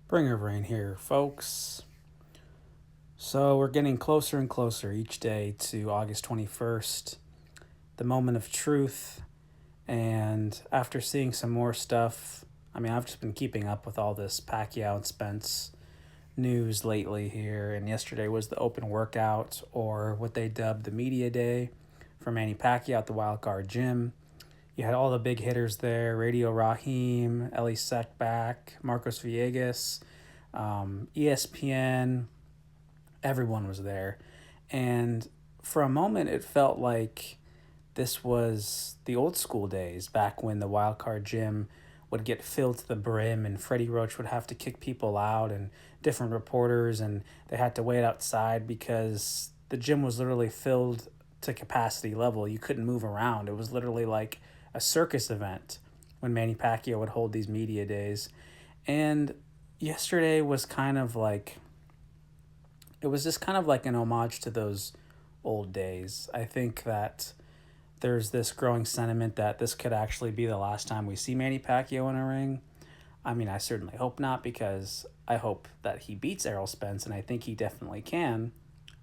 Bringer of Rain here, folks. So we're getting closer and closer each day to August 21st, the moment of truth. And after seeing some more stuff, I've just been keeping up with all this Pacquiao and Spence news lately here. And yesterday was the open workout, or what they dubbed the media day, for Manny Pacquiao at the Wildcard Gym. You had all the big hitters there: Radio Raheem, Ellie Seckbach, Marcos Villegas, ESPN. Everyone was there. And for a moment, it felt like this was the old school days, back when the wildcard gym would get filled to the brim and Freddie Roach would have to kick people out and different reporters, and they had to wait outside because the gym was literally filled to capacity level. You couldn't move around. It was literally like a circus event when Manny Pacquiao would hold these media days. And yesterday was kind of like, it was just kind of like an homage to those old days. I think that there's this growing sentiment that this could actually be the last time we see Manny Pacquiao in a ring. I certainly hope not, because I hope that he beats Errol Spence, and I think he definitely can.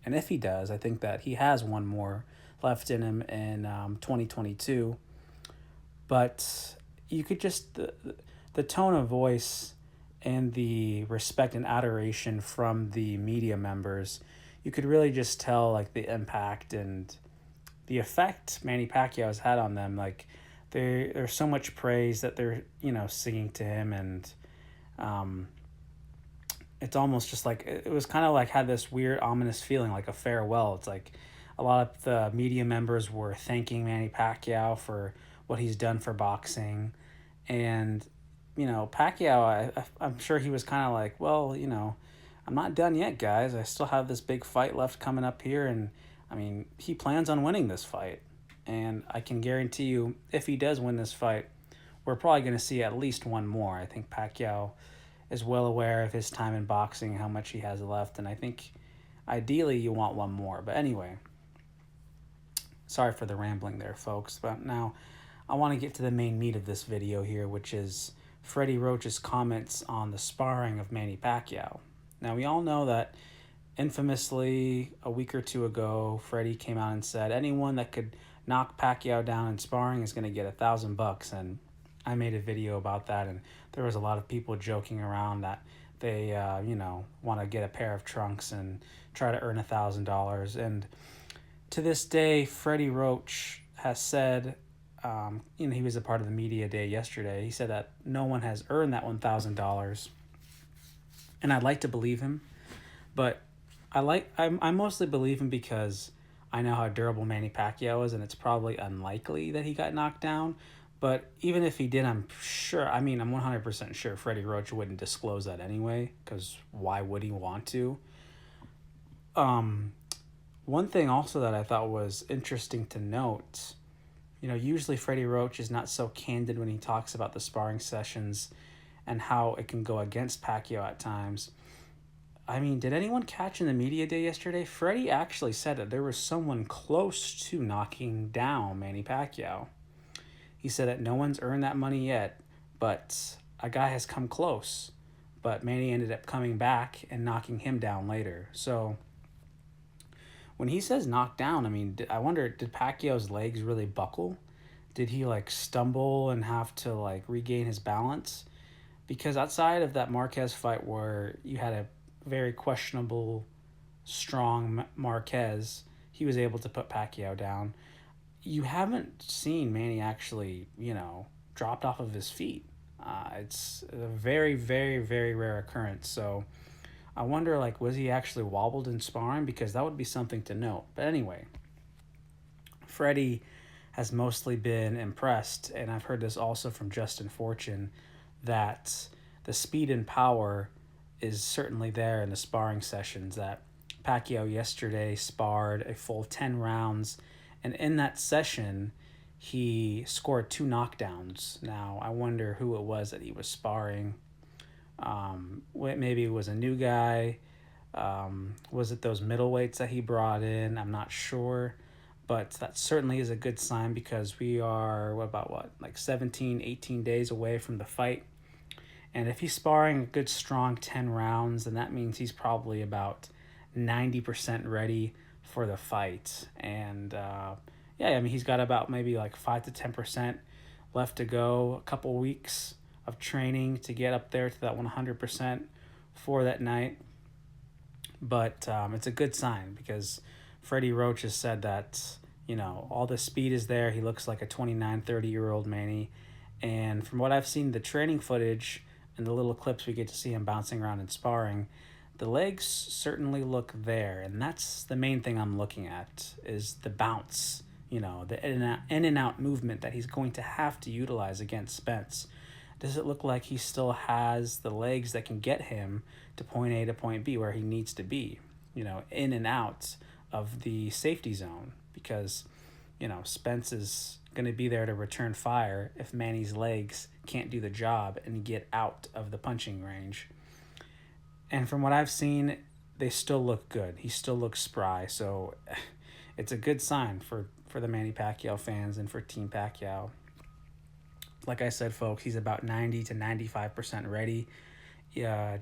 And if he does, I think that he has one more left in him in 2022. But you could just, the tone of voice and the respect and adoration from the media members, you could really just tell like the impact and the effect Manny Pacquiao has had on them. Like there's so much praise that they're singing to him, and um, it's almost just like it was kind of like had this weird ominous feeling, like a farewell. It's like a lot of the media members were thanking Manny Pacquiao for what he's done for boxing, and Pacquiao, I'm sure he was kind of like, well, I'm not done yet, guys. I still have this big fight left coming up here, and he plans on winning this fight. And I can guarantee you, if he does win this fight, we're probably going to see at least one more. I think Pacquiao is well aware of his time in boxing, how much he has left, and I think ideally you want one more. But anyway, sorry for the rambling there, folks. But now I want to get to the main meat of this video here, which is Freddie Roach's comments on the sparring of Manny Pacquiao. Now, we all know that infamously a week or two ago, Freddie came out and said anyone that could knock Pacquiao down in sparring is going to get $1,000. And I made a video about that, and there was a lot of people joking around that they, want to get a pair of trunks and try to earn $1,000. And to this day, Freddie Roach has said, he was a part of the media day yesterday. He said that no one has earned that $1,000, and I'd like to believe him, but I mostly believe him because I know how durable Manny Pacquiao is, and it's probably unlikely that he got knocked down. But even if he did, I'm 100% sure Freddie Roach wouldn't disclose that anyway, because why would he want to? One thing also that I thought was interesting to note, usually Freddie Roach is not so candid when he talks about the sparring sessions and how it can go against Pacquiao at times. Did anyone catch in the media day yesterday? Freddie actually said that there was someone close to knocking down Manny Pacquiao. He said that no one's earned that money yet, but a guy has come close. But Manny ended up coming back and knocking him down later. So when he says knocked down, I wonder, did Pacquiao's legs really buckle? Did he stumble and have to regain his balance? Because outside of that Marquez fight where you had a very questionable, strong Marquez, he was able to put Pacquiao down. You haven't seen Manny actually, dropped off of his feet. It's a very, very, very rare occurrence. So I wonder, was he actually wobbled in sparring? Because that would be something to note. But anyway, Freddie has mostly been impressed, and I've heard this also from Justin Fortune, that the speed and power is certainly there in the sparring sessions. That Pacquiao yesterday sparred a full 10 rounds, and in that session, he scored 2 knockdowns. Now, I wonder who it was that he was sparring. Maybe it was a new guy. Was it those middleweights that he brought in? I'm not sure. But that certainly is a good sign, because we are, 17, 18 days away from the fight. And if he's sparring a good strong 10 rounds, then that means he's probably about 90% ready for the fight. And yeah, I mean, he's got about maybe like 5 to 10% left to go, a couple weeks of training to get up there to that 100% for that night. But it's a good sign because Freddie Roach has said that, all the speed is there. He looks like a 29, 30-year-old Manny. And from what I've seen, the training footage and the little clips we get to see him bouncing around and sparring, the legs certainly look there. And that's the main thing I'm looking at is the bounce, the in and out movement that he's going to have to utilize against Spence. Does it look like he still has the legs that can get him to point A to point B where he needs to be, in and out of the safety zone? Because, Spence is going to be there to return fire if Manny's legs can't do the job and get out of the punching range. And from what I've seen, they still look good. He still looks spry. So it's a good sign for the Manny Pacquiao fans and for Team Pacquiao. Like I said, folks, he's about 90 to 95% ready.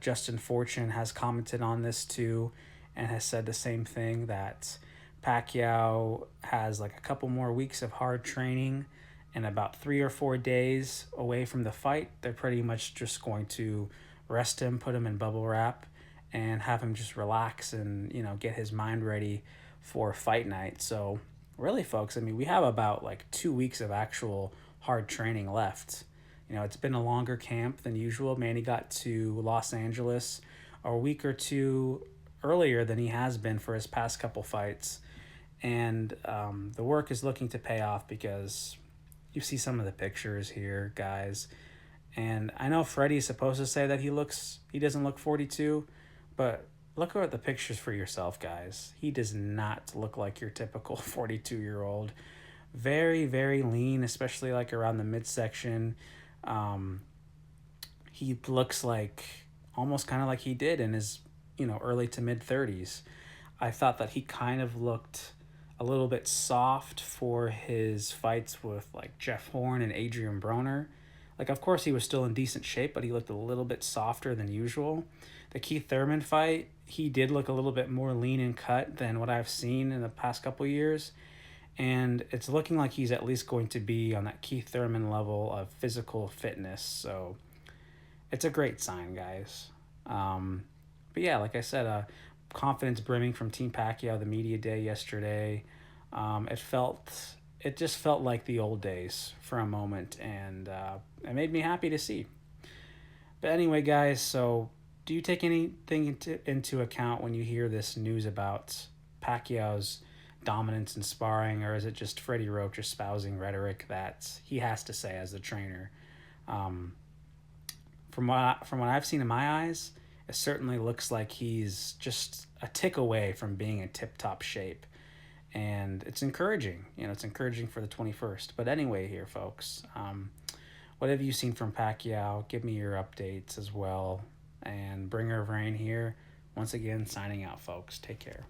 Justin Fortune has commented on this too and has said the same thing, that Pacquiao has like a couple more weeks of hard training and about 3 or 4 days away from the fight. They're pretty much just going to rest him, put him in bubble wrap, and have him just relax and, get his mind ready for fight night. So really, folks, I mean, we have about like 2 weeks of actual hard training left. It's been a longer camp than usual. Manny got to Los Angeles a week or two earlier than he has been for his past couple fights. And the work is looking to pay off because you see some of the pictures here, guys. And I know Freddie's supposed to say that he doesn't look 42, but look at the pictures for yourself, guys. He does not look like your typical 42-year-old. Very, very lean, especially like around the midsection. He looks like almost kind of like he did in his, early to mid 30s. I thought that he kind of looked a little bit soft for his fights with like Jeff Horn and Adrian Broner. Like, of course, he was still in decent shape, but he looked a little bit softer than usual. The Keith Thurman fight, he did look a little bit more lean and cut than what I've seen in the past couple years. And it's looking like he's at least going to be on that Keith Thurman level of physical fitness. So it's a great sign, guys. But yeah, like I said, confidence brimming from Team Pacquiao, the media day yesterday. It just felt like the old days for a moment, and it made me happy to see. But anyway, guys, so do you take anything into account when you hear this news about Pacquiao's dominance in sparring, or is it just Freddie Roach espousing rhetoric that he has to say as the trainer? From what I've seen in my eyes, it certainly looks like he's just a tick away from being in tip-top shape. And it's encouraging. It's encouraging for the 21st. But anyway here, folks, what have you seen from Pacquiao? Give me your updates as well. And Bringer of Rain here, once again, signing out, folks. Take care.